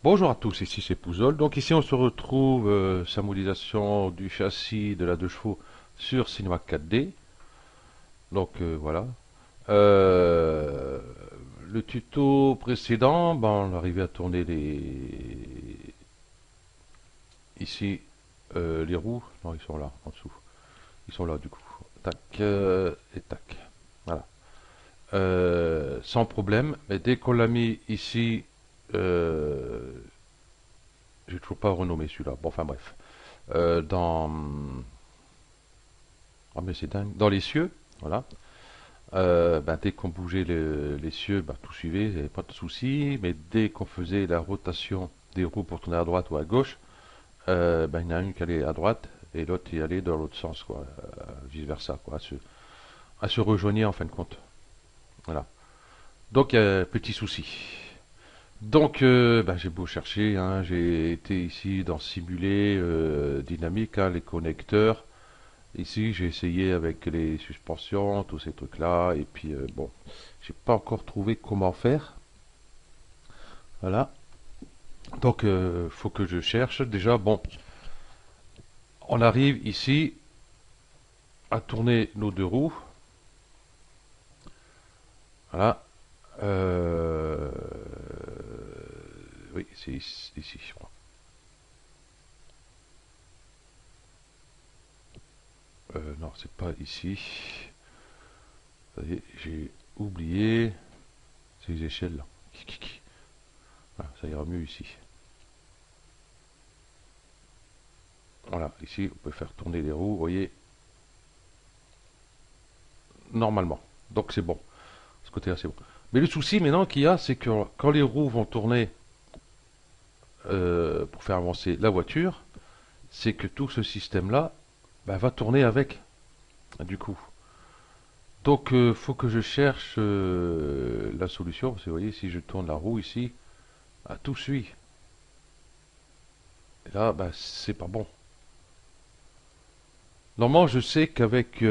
Bonjour à tous, ici c'est Pouzol. Donc ici on se retrouve sa modélisation du châssis de la 2 chevaux sur Cinema 4D. Donc voilà. Euh, le tuto précédent, ben, on arrivait à tourner ici les roues. Non, ils sont là en dessous. Ils sont là du coup. Tac et tac. Voilà. Sans problème. Mais dès qu'on l'a mis ici, euh, j'ai toujours pas renommé celui-là. Bon, enfin bref. Dans Ah mais c'est dingue. Dans les cieux, voilà. Ben, dès qu'on bougeait les cieux, ben, tout suivait, il n'y avait pas de souci. Mais dès qu'on faisait la rotation des roues pour tourner à droite ou à gauche, ben, il y en a une qui allait à droite et l'autre y allait dans l'autre sens, quoi. Vice versa, quoi. À se rejoigner en fin de compte. Voilà. Donc, petit souci. Donc, ben, j'ai beau chercher, hein, j'ai été ici dans simuler dynamique, hein, les connecteurs. Ici, j'ai essayé avec les suspensions, tous ces trucs-là, et puis bon, j'ai pas encore trouvé comment faire. Voilà. Donc, faut que je cherche. Déjà, bon, on arrive ici à tourner nos 2 roues. Voilà. Euh, oui, c'est ici, je crois. Non, c'est pas ici. Ça y est, j'ai oublié ces échelles là. Voilà, ça ira mieux ici. Voilà, ici, on peut faire tourner les roues, vous voyez, normalement. Donc c'est bon. Ce côté-là, c'est bon. Mais le souci maintenant qu'il y a, c'est que quand les roues vont tourner pour faire avancer la voiture, c'est que tout ce système-là bah, va tourner avec, du coup. Donc, il faut que je cherche la solution. Parce que vous voyez, si je tourne la roue ici, bah, tout suit. Et là, bah, c'est pas bon. Normalement, je sais qu'avec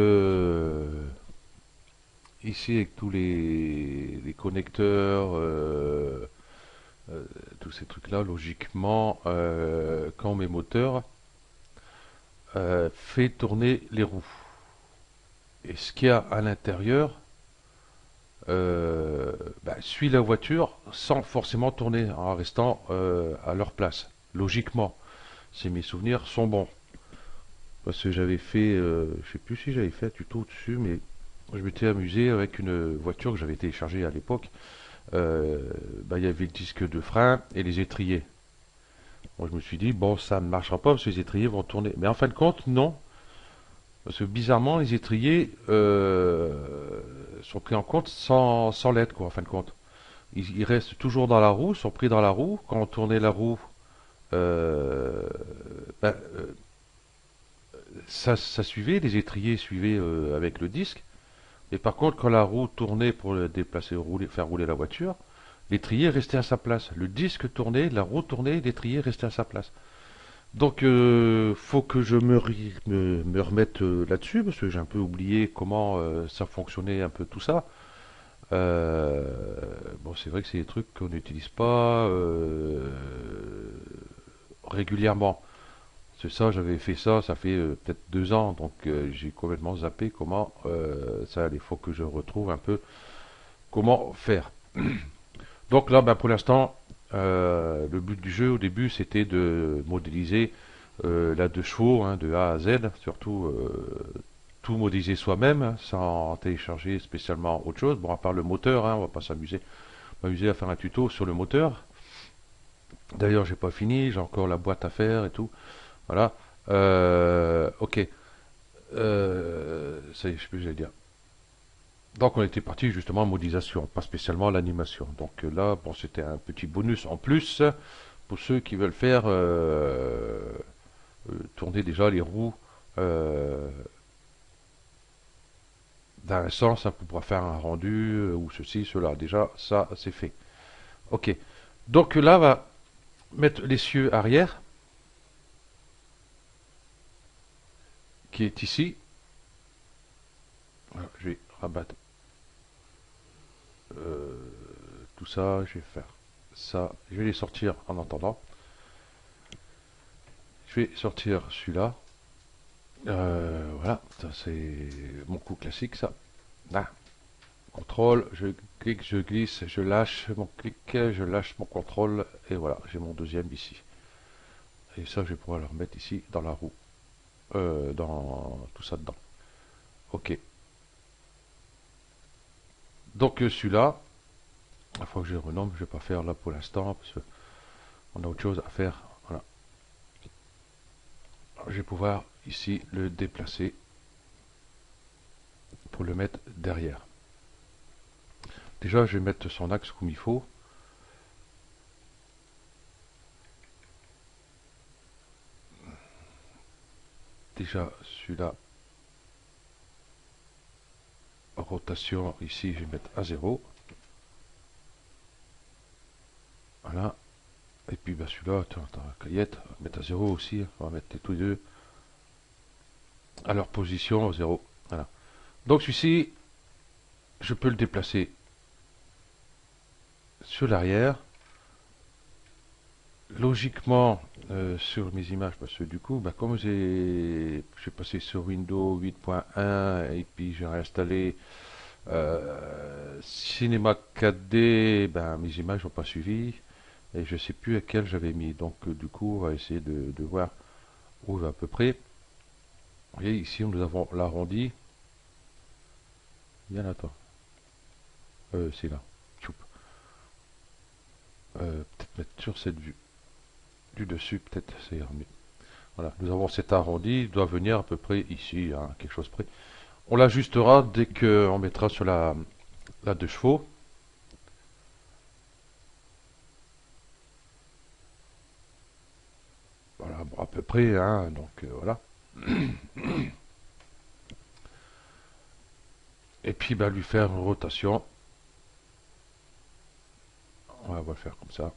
ici, avec tous les connecteurs, tous ces trucs-là, logiquement, quand mes moteurs fait tourner les roues. Et ce qu'il y a à l'intérieur bah, suit la voiture sans forcément tourner, en restant à leur place. Logiquement, si mes souvenirs sont bons. Parce que j'avais fait, je sais plus si j'avais fait un tuto dessus, mais je m'étais amusé avec une voiture que j'avais téléchargée à l'époque. Bah, il y avait le disque de frein et les étriers. Bon, je me suis dit, bon, ça ne marchera pas parce que les étriers vont tourner. Mais en fin de compte, non. Parce que bizarrement, les étriers sont pris en compte sans l'aide, quoi, en fin de compte. Ils restent toujours dans la roue, sont pris dans la roue. Quand on tournait la roue, euh, ben, ça suivait, les étriers suivaient avec le disque. Et par contre, quand la roue tournait pour le déplacer, faire rouler la voiture, l'étrier restait à sa place. Le disque tournait, la roue tournait, l'étrier restait à sa place. Donc, faut que je me remette là-dessus, parce que j'ai un peu oublié comment ça fonctionnait un peu tout ça. Euh, bon, c'est vrai que c'est des trucs qu'on n'utilise pas régulièrement. C'est ça, j'avais fait ça, ça fait peut-être 2 ans, donc j'ai complètement zappé comment ça allait. Il faut que je retrouve un peu comment faire. Donc là, ben, pour l'instant, le but du jeu au début, c'était de modéliser la 2 chevaux, hein, de A à Z, surtout tout modéliser soi-même, hein, sans télécharger spécialement autre chose. Bon, à part le moteur, hein, on va pas m'amuser à faire un tuto sur le moteur. D'ailleurs, j'ai pas fini, j'ai encore la boîte à faire et tout. Voilà. Ok. Ça y est, je sais plus ce que j'allais dire. Donc, on était parti justement en modélisation, pas spécialement à l'animation. Donc là, bon, c'était un petit bonus en plus pour ceux qui veulent faire tourner déjà les roues dans un sens, hein, pour pouvoir faire un rendu ou ceci, cela. Déjà, ça, c'est fait. Ok. Donc là, on va mettre l'essieu arrière, qui est ici. Voilà, je vais rabattre tout ça. Je vais faire ça, je vais les sortir en attendant. Je vais sortir celui-là. Voilà, ça c'est mon coup classique ça. Là, contrôle, je clique, je glisse, je lâche mon clic, je lâche mon contrôle, et voilà, j'ai mon deuxième ici. Et ça, je vais pouvoir le remettre ici dans la roue, dans tout ça dedans. Ok. Donc celui-là, il faut que je le renomme, je vais pas faire là pour l'instant, parce qu'on a autre chose à faire. Voilà. Je vais pouvoir ici le déplacer pour le mettre derrière. Déjà, je vais mettre son axe comme il faut. Déjà, celui-là, rotation, ici, je vais mettre à 0. Voilà. Et puis, bah, celui-là, attends, Caillette, on va mettre à 0 aussi. On va mettre tous les deux à leur position, 0. Voilà. Donc, celui-ci, je peux le déplacer sur l'arrière. Logiquement, sur mes images, parce que du coup, bah, comme je suis passé sur Windows 8.1 et puis j'ai réinstallé Cinema 4D, ben, mes images n'ont pas suivi et je ne sais plus à quel j'avais mis. Donc du coup, on va essayer de voir où il va à peu près. Vous voyez, ici, nous avons l'arrondi. Bien attends. C'est là. Peut-être mettre sur cette vue. Du dessus, peut-être, c'est mieux. Voilà, nous avons cet arrondi, il doit venir à peu près ici, hein, quelque chose près. On l'ajustera dès qu'on mettra sur la 2 chevaux. Voilà, bon, à peu près, hein, donc voilà. Et puis, bah, lui faire une rotation. On va le faire comme ça.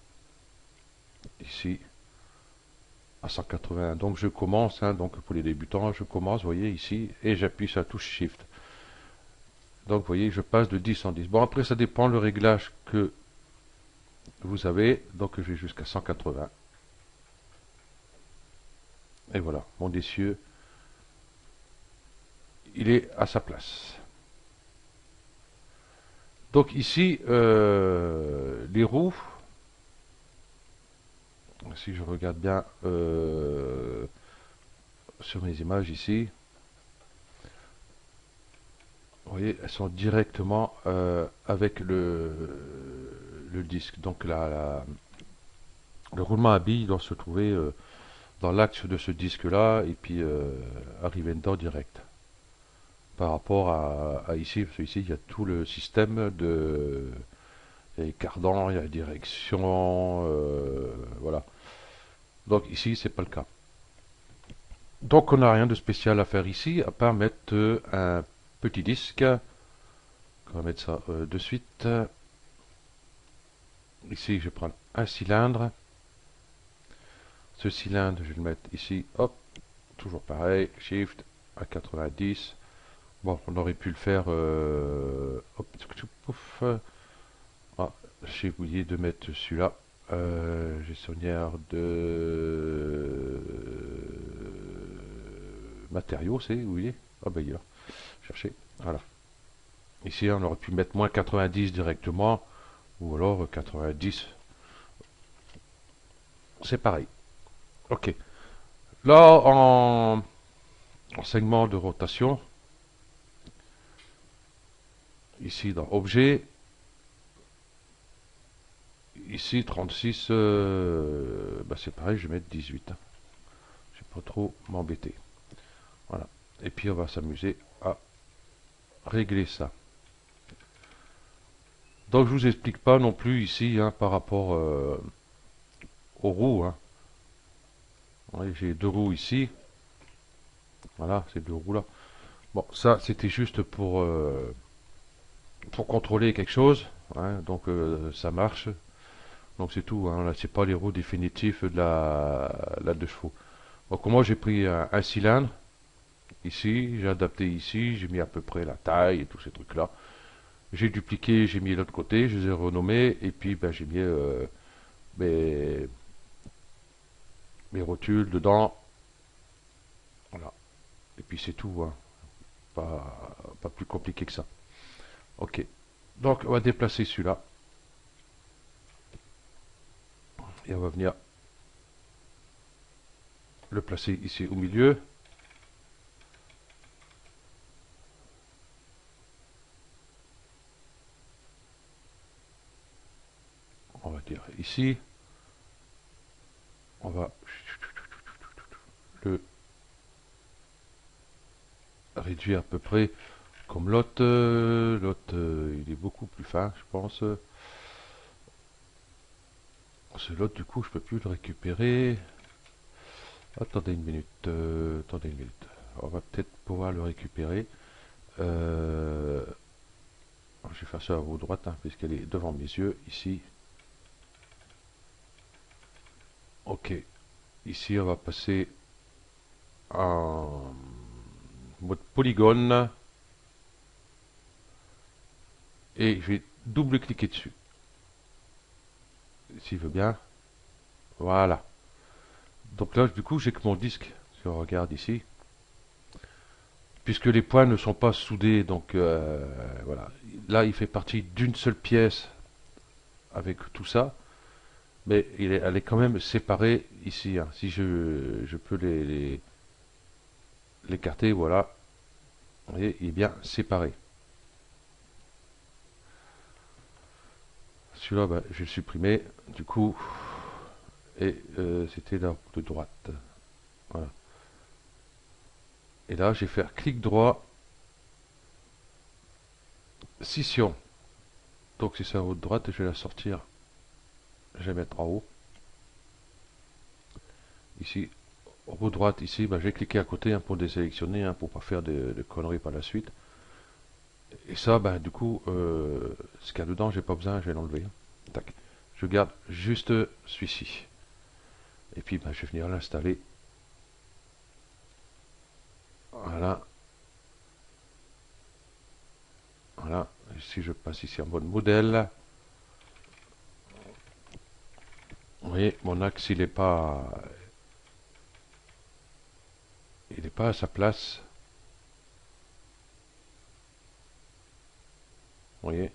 Ici, à 180. Donc, je commence, hein, donc pour les débutants, je commence, vous voyez, ici, et j'appuie sur la touche Shift. Donc, vous voyez, je passe de 10 en 10. Bon, après, ça dépend le réglage que vous avez. Donc, je vais jusqu'à 180. Et voilà, mon essieu, il est à sa place. Donc ici, les roues, si je regarde bien sur mes images ici, vous voyez, elles sont directement avec le disque. Donc le roulement à billes doit se trouver dans l'axe de ce disque-là et puis arriver dedans direct. Par rapport à ici, parce qu'ici, il y a tout le système de... Il y a les cardans, il y a la direction, voilà. Donc ici, c'est pas le cas. Donc on n'a rien de spécial à faire ici, à part mettre un petit disque. On va mettre ça de suite. Ici, je prends un cylindre. Ce cylindre, je vais le mettre ici. Hop, toujours pareil. Shift à 90. Bon, on aurait pu le faire. Hop, pouf. Ah, j'ai oublié de mettre celui-là. Gestionnaire de matériaux, c'est où il est? Ah ben il est là. Cherchez. Voilà. Ici, on aurait pu mettre moins 90 directement, ou alors 90. C'est pareil. Ok. Là, en segment de rotation, ici dans Objet, ici 36, bah c'est pareil, je vais mettre 18. Hein. Je vais pas trop m'embêter. Voilà. Et puis on va s'amuser à régler ça. Donc je vous explique pas non plus ici hein, par rapport aux roues. Hein. J'ai deux roues ici. Voilà, ces deux roues là. Bon, ça c'était juste pour contrôler quelque chose. Hein, donc ça marche. Donc c'est tout. Hein, là, c'est pas les roues définitives de la 2 chevaux. Donc moi j'ai pris un cylindre ici, j'ai adapté ici, j'ai mis à peu près la taille et tous ces trucs là. J'ai dupliqué, j'ai mis l'autre côté, je les ai renommés et puis ben, j'ai mis mes, mes rotules dedans. Voilà. Et puis c'est tout, hein. Pas plus compliqué que ça. Ok. Donc on va déplacer celui-là. Et on va venir le placer ici au milieu. On va dire ici. On va le réduire à peu près comme l'autre. L'autre, il est beaucoup plus fin, je pense. L'autre, du coup, je peux plus le récupérer. Attendez une minute. Attendez une minute. On va peut-être pouvoir le récupérer. Je vais faire ça à votre droite, hein, puisqu'elle est devant mes yeux, ici. Ok. Ici, on va passer en mode polygone. Et je vais double-cliquer dessus. S'il veut bien. Voilà. Donc là, du coup, j'ai que mon disque. Si on regarde ici. Puisque les points ne sont pas soudés, donc voilà. Là, il fait partie d'une seule pièce avec tout ça. Mais elle est quand même séparée ici, hein. Si je peux l'écarter, voilà. Vous voyez, il est bien séparé. Celui-là, ben, je vais le supprimer. Du coup, et c'était là de droite. Voilà. Et là, je vais faire clic droit, scission. Donc, si c'est en haut de droite, je vais la sortir. Je vais mettre en haut. Ici, en haut de droite, ici, ben, j'ai cliqué à côté, hein, pour désélectionner, hein, pour pas faire de conneries par la suite. Et ça, ben, du coup, ce qu'il y a dedans, j'ai pas besoin, je vais l'enlever. Tac. Je garde juste celui-ci. Et puis, ben, je vais venir l'installer. Voilà. Voilà. Si je passe ici en mode modèle, vous voyez, mon axe, il est pas à sa place. Vous voyez.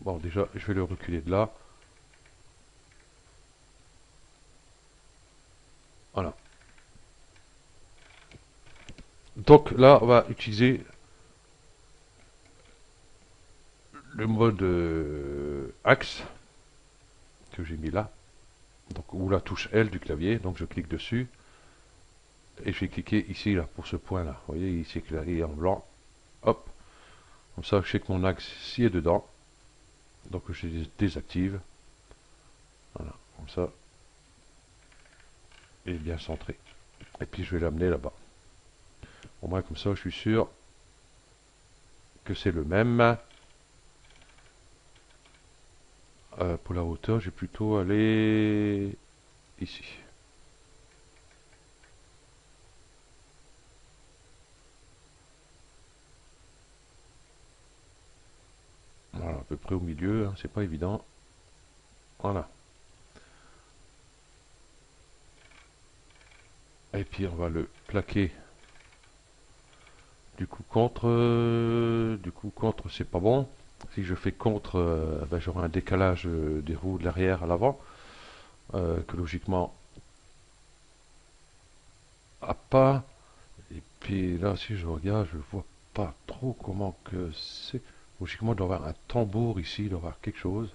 Bon, déjà, je vais le reculer de là. Voilà. Donc là, on va utiliser le mode axe que j'ai mis là. Donc, ou la touche L du clavier. Donc, je clique dessus. Et je vais cliquer ici, là, pour ce point-là. Vous voyez, il s'est éclairé en blanc. Hop. Comme ça, je sais que mon axe s'y est dedans. Donc, je désactive. Voilà. Comme ça. Il est bien centré. Et puis, je vais l'amener là-bas. Au moins, comme ça, je suis sûr que c'est le même. Pour la hauteur, j'ai plutôt aller ici. Voilà, à peu près au milieu, hein, c'est pas évident. Voilà. Et puis on va le plaquer. Du coup contre c'est pas bon. Si je fais contre, ben, j'aurai un décalage des roues de l'arrière à l'avant, que logiquement a pas. Et puis là, si je regarde, je vois pas trop comment que c'est. Logiquement, il doit y avoir un tambour ici, il doit y avoir quelque chose.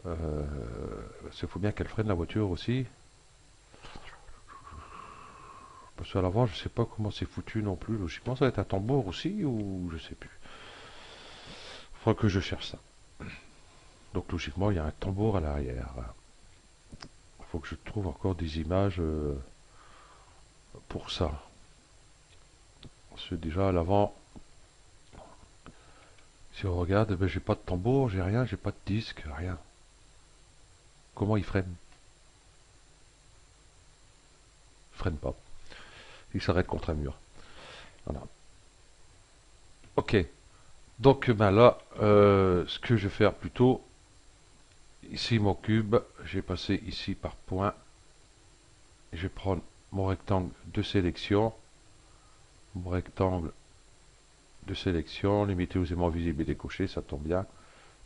Parce qu'il faut bien qu'elle freine la voiture aussi. Parce qu'à l'avant, je sais pas comment c'est foutu non plus. Logiquement, ça va être un tambour aussi, ou je sais plus. Faudra que je cherche ça. Donc logiquement, il y a un tambour à l'arrière. Il faut que je trouve encore des images pour ça. Parce que déjà à l'avant, si on regarde, eh ben, j'ai pas de tambour, j'ai rien, j'ai pas de disque, rien. Comment il freine? Il freine pas. Il s'arrête contre un mur. Voilà. Ok. Donc ben là, ce que je vais faire plutôt, ici mon cube, j'ai passé ici par point. Je vais prendre mon rectangle de sélection, mon rectangle de sélection, limité aux aimants visibles et décochés, ça tombe bien.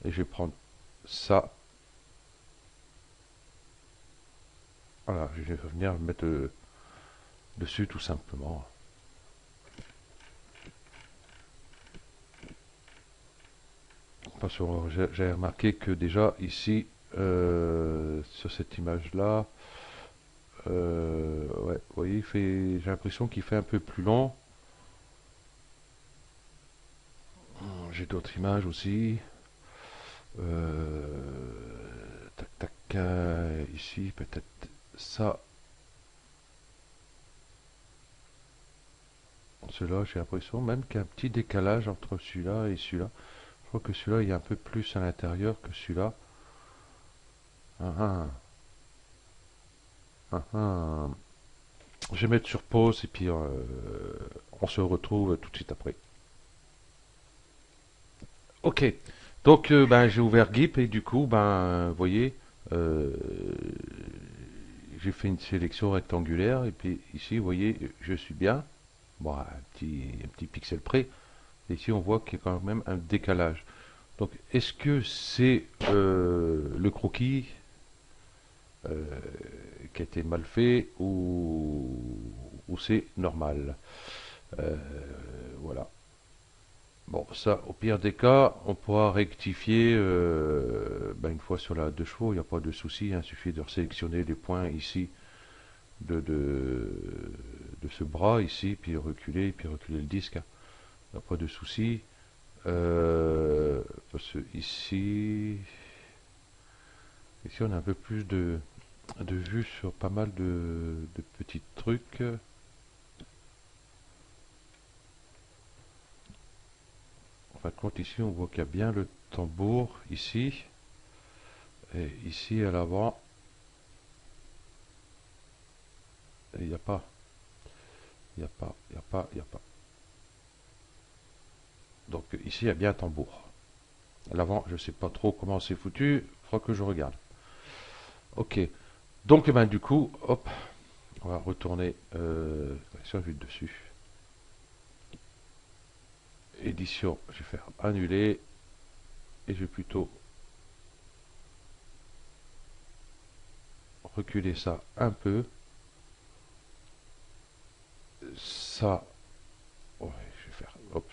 Et je vais prendre ça. Voilà, je vais venir mettre dessus tout simplement. Parce que j'ai remarqué que déjà ici, sur cette image-là, ouais, vous voyez, j'ai l'impression qu'il fait un peu plus long. J'ai d'autres images aussi. Tac, tac, ici, peut-être ça. Celui-là, j'ai l'impression même qu'il y a un petit décalage entre celui-là et celui-là. Je crois que celui-là, il y a un peu plus à l'intérieur que celui-là. Ah, ah, ah, ah. Je vais mettre sur pause et puis on se retrouve tout de suite après. Ok, donc ben, j'ai ouvert GIMP et du coup, ben, vous voyez, euh, j'ai fait une sélection rectangulaire et puis ici, vous voyez, je suis bien. Bon, un petit pixel près. Et ici, on voit qu'il y a quand même un décalage. Donc, est-ce que c'est le croquis euh, qui a été mal fait ou c'est normal? Euh, voilà. Bon, ça, au pire des cas, on pourra rectifier ben, une fois sur la 2 chevaux, il n'y a pas de souci, hein, il suffit de sélectionner les points ici de, de, de ce bras ici, puis reculer le disque, hein. Il n'y a pas de souci. Parce que ici on a un peu plus de vue sur pas mal de petits trucs. En fin de compte, ici on voit qu'il y a bien le tambour ici. Et ici à l'avant, il n'y a pas. Il n'y a pas, il n'y a pas, il n'y a pas. Donc ici il y a bien un tambour. À l'avant, je ne sais pas trop comment c'est foutu. Il faudra que je regarde. Ok. Donc ben, du coup, hop, on va retourner sur vue dessus. Édition, je vais faire annuler et je vais plutôt reculer ça un peu. Ça, ouais, je vais faire, hop,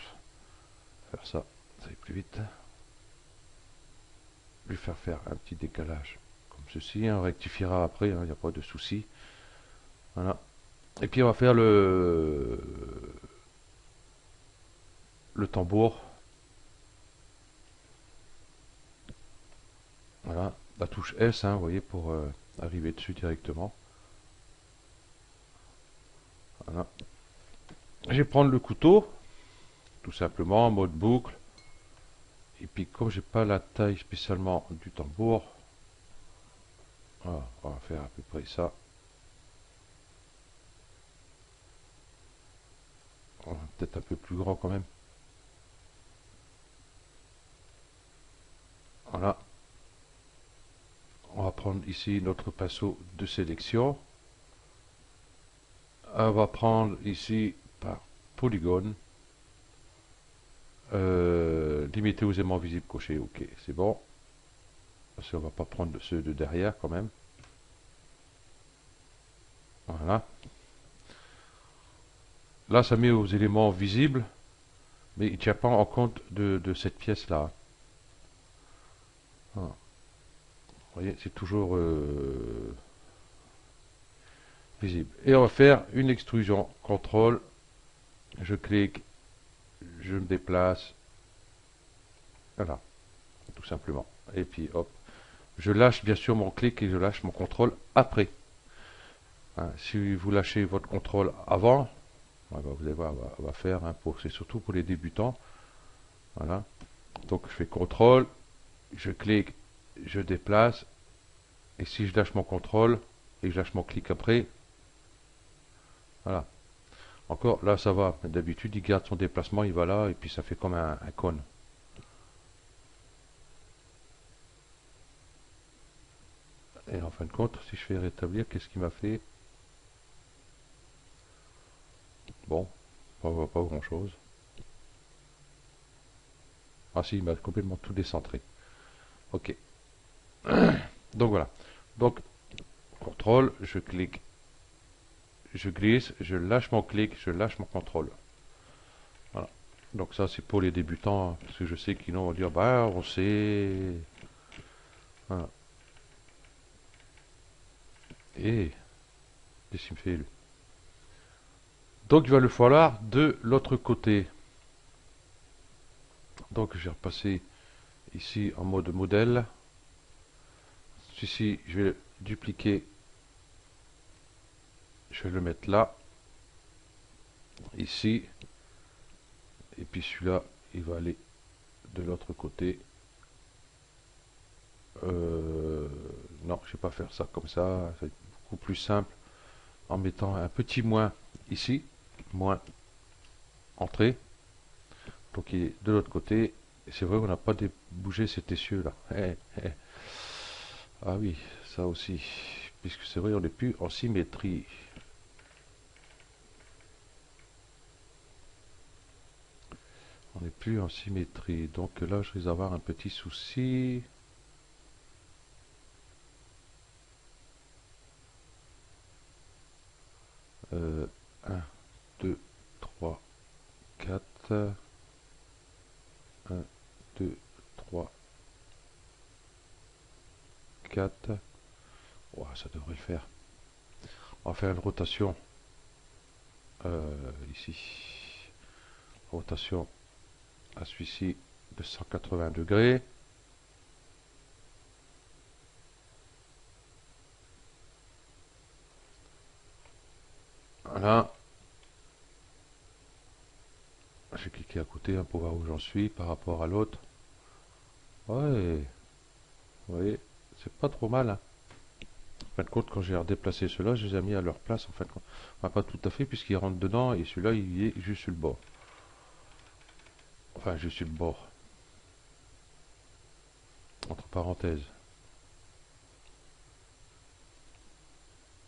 faire ça, ça va plus vite. Je vais faire un petit décalage comme ceci, hein, on rectifiera après, il n'y a pas de souci. Voilà. Et puis on va faire le tambour. Voilà, la touche S, hein, vous voyez, pour arriver dessus directement. Voilà. Je vais prendre le couteau, tout simplement, en mode boucle. Et puis comme j'ai pas la taille spécialement du tambour, voilà, on va faire à peu près ça. Peut-être un peu plus grand quand même. Voilà. On va prendre ici notre pinceau de sélection. On va prendre ici par polygone. Limité aux aimants visibles cochés. Ok, c'est bon. Parce qu'on va pas prendre ceux de derrière quand même. Voilà. Là, ça met aux éléments visibles, mais il ne tient pas en compte de cette pièce-là. Voilà. Vous voyez, c'est toujours visible. Et on va faire une extrusion. CTRL, je clique, je me déplace. Voilà, tout simplement. Et puis hop, je lâche bien sûr mon clic et je lâche mon contrôle après. Hein, si vous lâchez votre contrôle avant, vous allez voir, on va faire, hein, c'est surtout pour les débutants. Voilà. Donc je fais contrôle, je clique, je déplace. Et si je lâche mon contrôle et que je lâche mon clic après, voilà. Encore, là ça va. D'habitude, il garde son déplacement, il va là, et puis ça fait comme un cône. Et en fin de compte, si je fais rétablir, qu'est-ce qu'il m'a fait? Bon, pas grand-chose. Ah si, il m'a complètement tout décentré. Ok. Donc voilà. Donc, contrôle, je clique, je glisse, je lâche mon clic, je lâche mon contrôle. Voilà. Donc ça, c'est pour les débutants, hein, parce que je sais qu'ils vont dire, bah, on sait. Voilà. Et, qu'est-ce qu'il me fait, lui? Donc, il va le falloir de l'autre côté. Donc, je vais repasser ici en mode modèle. Celui-ci, je vais le dupliquer. Je vais le mettre là, ici. Et puis celui-là, il va aller de l'autre côté. Non, je ne vais pas faire ça comme ça. Ça va être beaucoup plus simple en mettant un petit moins ici. Moins entrée. Donc il est de l'autre côté. Et c'est vrai qu'on n'a pas bougé cet essieu là. Ah oui, ça aussi. Puisque c'est vrai, on n'est plus en symétrie. On n'est plus en symétrie. Donc là, je risque d'avoir un petit souci. 1, 2, 3, 4. 1, 2, 3, 4. Oh, ça devrait le faire. On va faire une rotation ici. Rotation à celui-ci de 180 degrés. Voilà. J'ai cliqué à côté pour voir où j'en suis par rapport à l'autre. Ouais, vous voyez, c'est pas trop mal. Hein. En fin de compte, quand j'ai redéplacé ceux-là, je les ai mis à leur place. En fin de compte, enfin, pas tout à fait, puisqu'il rentre dedans et celui-là, il est juste sur le bord. Enfin, juste sur le bord. Entre parenthèses.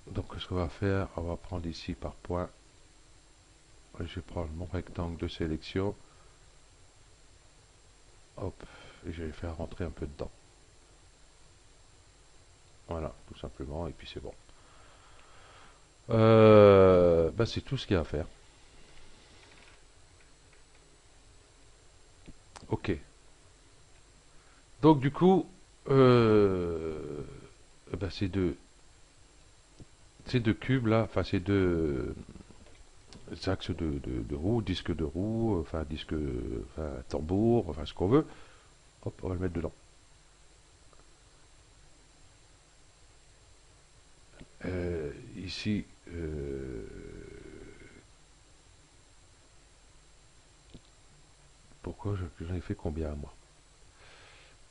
Donc, ce qu'on va faire, on va prendre ici par point. Je vais prendre mon rectangle de sélection. Hop, et je vais faire rentrer un peu dedans. Voilà, tout simplement, et puis c'est bon. Bah, c'est tout ce qu'il y a à faire. Ok. Donc du coup, bah, ces deux cubes là, enfin ces deux axes de roue, disque de roue, enfin disque, enfin tambour, enfin ce qu'on veut. Hop, on va le mettre dedans. Ici, pourquoi j'en ai fait combien moi?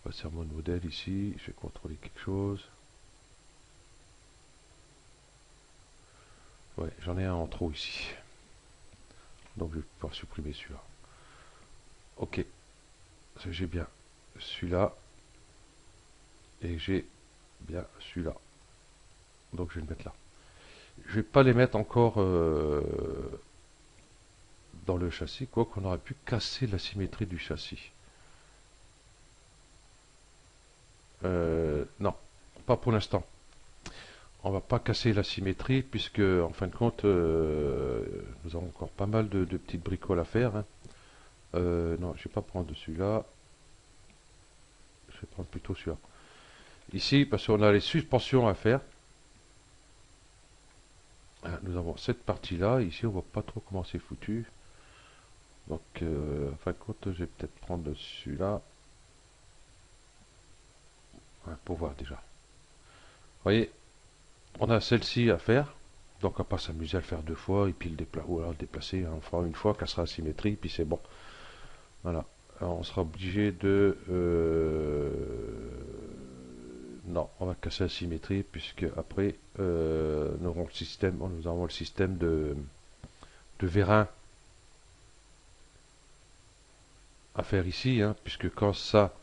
On va faire mon modèle ici, je vais contrôler quelque chose. Ouais, j'en ai un en trop ici. Donc je vais pouvoir supprimer celui-là. Ok, j'ai bien celui-là et j'ai bien celui-là. Donc je vais le mettre là. Je vais pas les mettre encore dans le châssis, quoi qu'on aurait pu casser la symétrie du châssis. Non, pas pour l'instant. On va pas casser la symétrie puisque en fin de compte nous avons encore pas mal de petites bricoles à faire. Hein. Non, je vais pas prendre celui-là. Je vais prendre plutôt celui-là. Ici, parce qu'on a les suspensions à faire. Nous avons cette partie-là. Ici, on voit pas trop comment c'est foutu. Donc, en fin de compte, je vais peut-être prendre celui-là. Ouais, pour voir déjà. Vous voyez, on a celle-ci à faire. Donc, on va pas s'amuser à le faire deux fois et puis ou alors le déplacer. Hein. On fera une fois, cassera la symétrie, puis c'est bon. Voilà. Alors, on sera obligé de... non, on va casser la symétrie puisque après, nous avons le système de vérin à faire ici, hein, puisque quand ça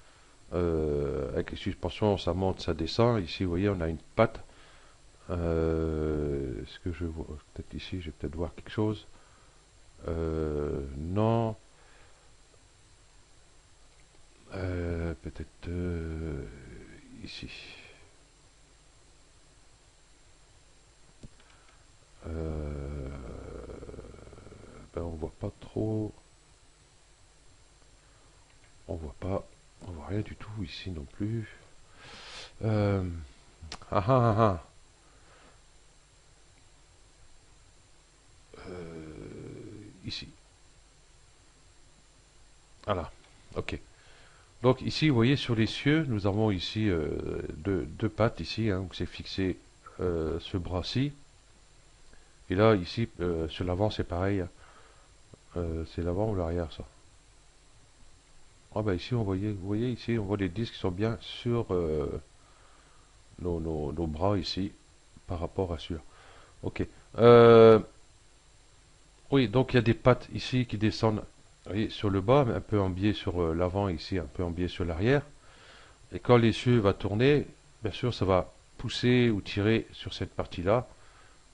avec les suspensions, ça monte, ça descend. Ici, vous voyez, on a une patte. Est-ce que je vois, peut-être ici, je vais peut-être voir quelque chose. Non. Peut-être ici. Ben on voit pas trop. On voit rien du tout ici non plus. Ah ah ah ah. Ici. Voilà. Ok. Donc ici, vous voyez sur les cieux, nous avons ici deux pattes ici, hein, où c'est fixé ce bras-ci. Et là, ici, sur l'avant, c'est pareil. C'est l'avant ou l'arrière, ça. Ah bah ici, vous voyez ici, on voit les disques qui sont bien sur nos bras ici, par rapport à celui-là. Ok. Oui, donc il y a des pattes ici qui descendent, vous voyez, sur le bas, mais un peu en biais sur l'avant ici, un peu en biais sur l'arrière. Et quand l'essieu va tourner, bien sûr, ça va pousser ou tirer sur cette partie-là.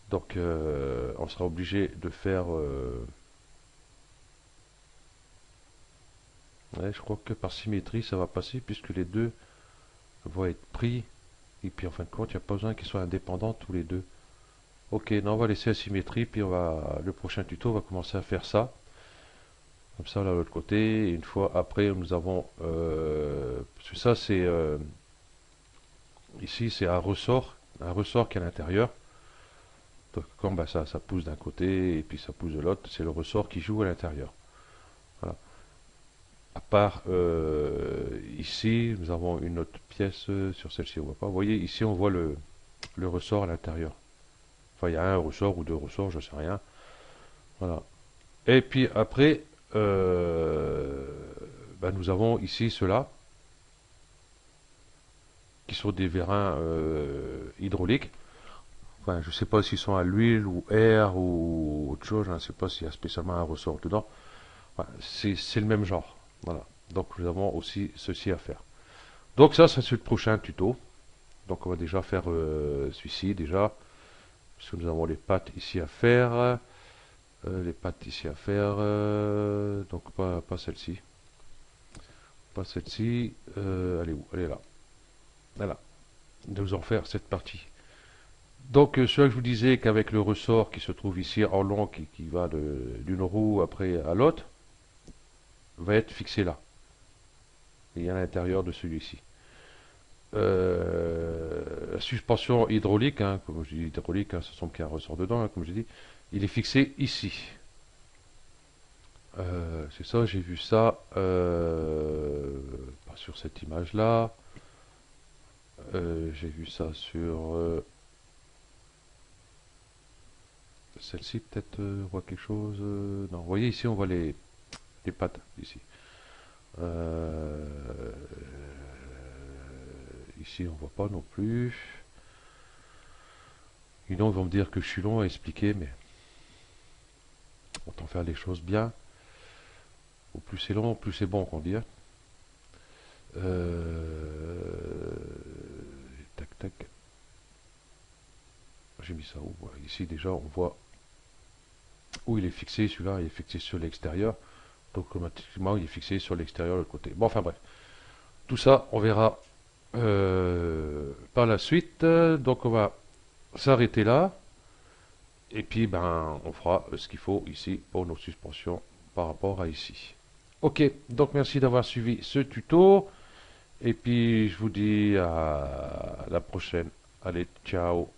Donc, on sera obligé de faire... ouais, je crois que par symétrie, ça va passer, puisque les deux vont être pris. Et puis, en fin de compte, il n'y a pas besoin qu'ils soient indépendants tous les deux. Ok, non, on va laisser la symétrie, puis le prochain tuto, on va commencer à faire ça. Comme ça, là, de l'autre côté. Et une fois après, nous avons... parce que ça, c'est... ici, c'est un ressort qui est à l'intérieur. Donc, comme bah, ça pousse d'un côté et puis ça pousse de l'autre, c'est le ressort qui joue à l'intérieur. Voilà. À part ici, nous avons une autre pièce sur celle-ci, on voit pas. Vous voyez, ici, on voit le ressort à l'intérieur. Enfin, il y a un ressort ou deux ressorts, je sais rien. Voilà. Et puis après, bah, nous avons ici ceux-là, qui sont des vérins hydrauliques. Enfin, je ne sais pas s'ils sont à l'huile ou air ou autre chose, je ne sais pas s'il y a spécialement un ressort dedans. Enfin, c'est le même genre. Voilà. Donc nous avons aussi ceci à faire. Donc ça, c'est le prochain tuto. Donc on va déjà faire celui-ci déjà. Parce que nous avons les pattes ici à faire. Les pattes ici à faire. Donc pas celle-ci. Pas celle-ci. Elle est où? Elle est là. Voilà. Nous allons faire cette partie. Donc, celui que je vous disais qu'avec le ressort qui se trouve ici en long, qui va d'une roue après à l'autre, va être fixé là. Et à l'intérieur de celui-ci. La suspension hydraulique, hein, comme je dis hydraulique, hein, ce sont qu'il y a un ressort dedans, hein, comme je dis, il est fixé ici. C'est ça, j'ai vu ça pas sur cette image-là. J'ai vu ça sur celle-ci, peut-être on voit quelque chose. Non, vous voyez ici, on voit les pattes ici. Ici, on voit pas non plus. Sinon, ils vont me dire que je suis long à expliquer, mais autant faire les choses bien. Au plus c'est long, plus c'est bon, qu'on dit. Tac, tac. J'ai mis ça où? Voilà, ici, déjà, on voit où il est fixé. Celui-là, il est fixé sur l'extérieur. Donc, automatiquement, il est fixé sur l'extérieur de l'autre côté. Bon, enfin bref. Tout ça, on verra par la suite. Donc, on va s'arrêter là. Et puis, ben, on fera ce qu'il faut ici pour nos suspensions par rapport à ici. Ok, donc merci d'avoir suivi ce tuto. Et puis, je vous dis à la prochaine. Allez, ciao.